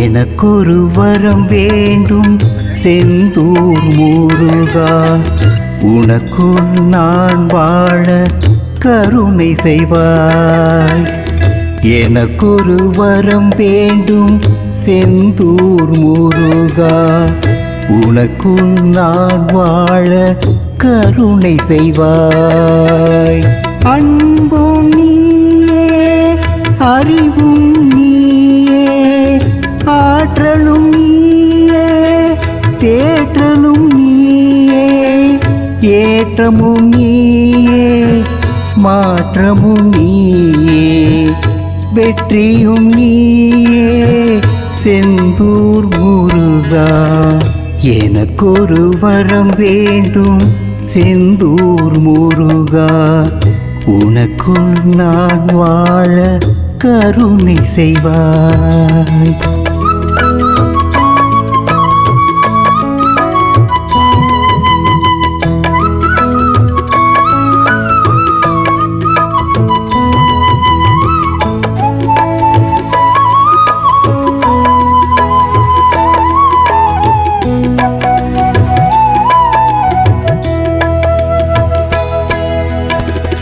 எனக்கொரு வரம் வேண்டும் செந்தூர் முருகா, உனக்குள் நான் வாழ கருணை செய்வாய். எனக்கொரு வரம் வேண்டும் செந்தூர் முருகா, உனக்குள் நான் வாழ கருணை செய்வாய். அன்பும் நீயே, அறிவும் நீயே, ஆற்றலும் நீயே, தேற்றலும் நீயே, ஏற்றமும் நீயே, மாற்றமும் நீயே, வெற்றியும் நீயே செந்தூர் முருகா. எனக்கொரு வரம் வேண்டும் செந்தூர் முருகா, உனக்குள் நான் வாழ கருணை செய்வாய்.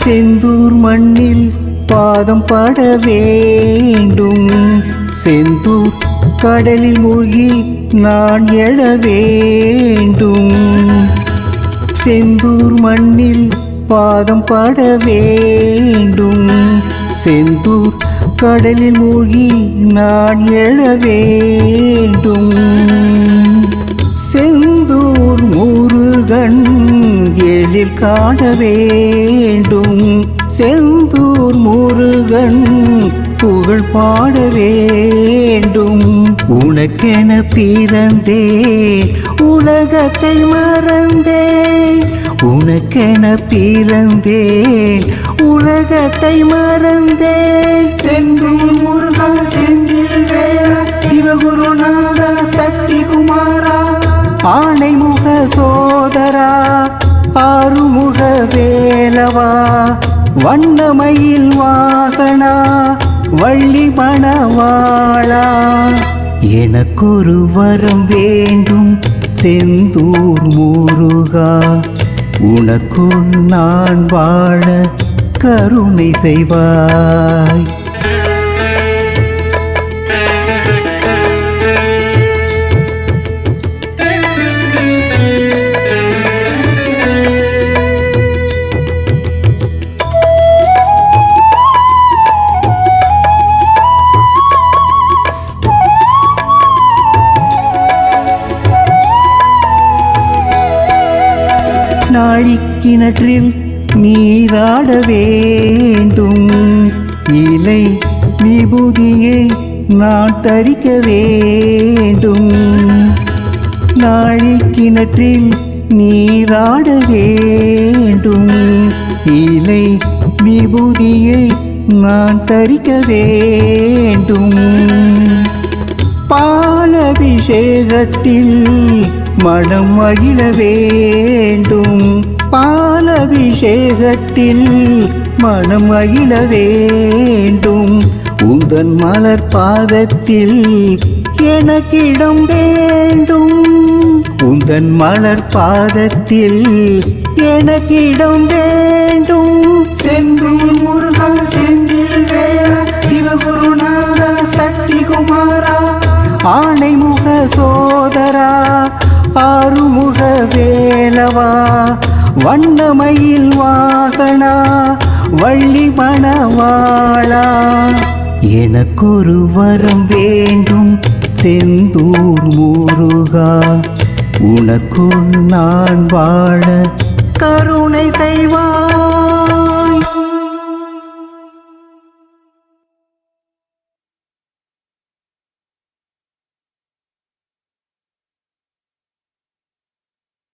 செந்தூர் மண்ணில் பாதம் பட வேண்டும், செந்தூர் கடலில் மூழ்கி நான் எழ வேண்டும். செந்தூர் மண்ணில் பாதம் பட வேண்டும், செந்தூர் கடலில் மூழ்கி நான் எழ வேண்டும். செந்தூர் முருகன் எழில் காண வேண்டும், செந்தூர் முருகன் புகழ் பாட வேண்டும். உனக்கென பிறந்தேன் உலகத்தை மறந்தேன், உனக்கென பிறந்தேன் உலகத்தை மறந்தேன். செந்தூர் முருகா, செந்தில் வேலா, சிவகுருநாதா, சக்தி குமாரா, ஆணைமுக சோதரா, ஆறுமுக வேலவா, வண்ணமயில் வாகனா, வள்ளி மணவாளா. எனக்கொரு வரம் வேண்டும் செந்தூர் முருகா, உனக்குள் நான் வாழ கருணை செய்வாய். நாழிக்கிணற்றில் நீராட வேண்டும், இலை விபூதியை நான் தரிக்க வேண்டும். நாழிக்கிணற்றில் நீராட வேண்டும், இலை விபூதியை நான் தரிக்க வேண்டும். பாலபிஷேகத்தில் மனம் மகிழ வேண்டும், பாலபிஷேகத்தில் மனம் மகிழ வேண்டும். உந்தன் மலர் பாதத்தில் எனக்கிடம் வேண்டும், உந்தன் மலர் பாதத்தில் எனக்கிடம் வேண்டும். செந்தூர் முருகா, செந்தில் வேலா, சிவகுருநாதா, சக்தி குமாரா, ஆணைமுக சோதரா, ஆறுமுக வேலவா, வண்ணமயில் வாகனா, வள்ளி மணவாளா. எனக்கொரு வரம் வேண்டும் செந்தூர் முருகா, உனக்குள் நான் வாழ கருணை செய்வாய்.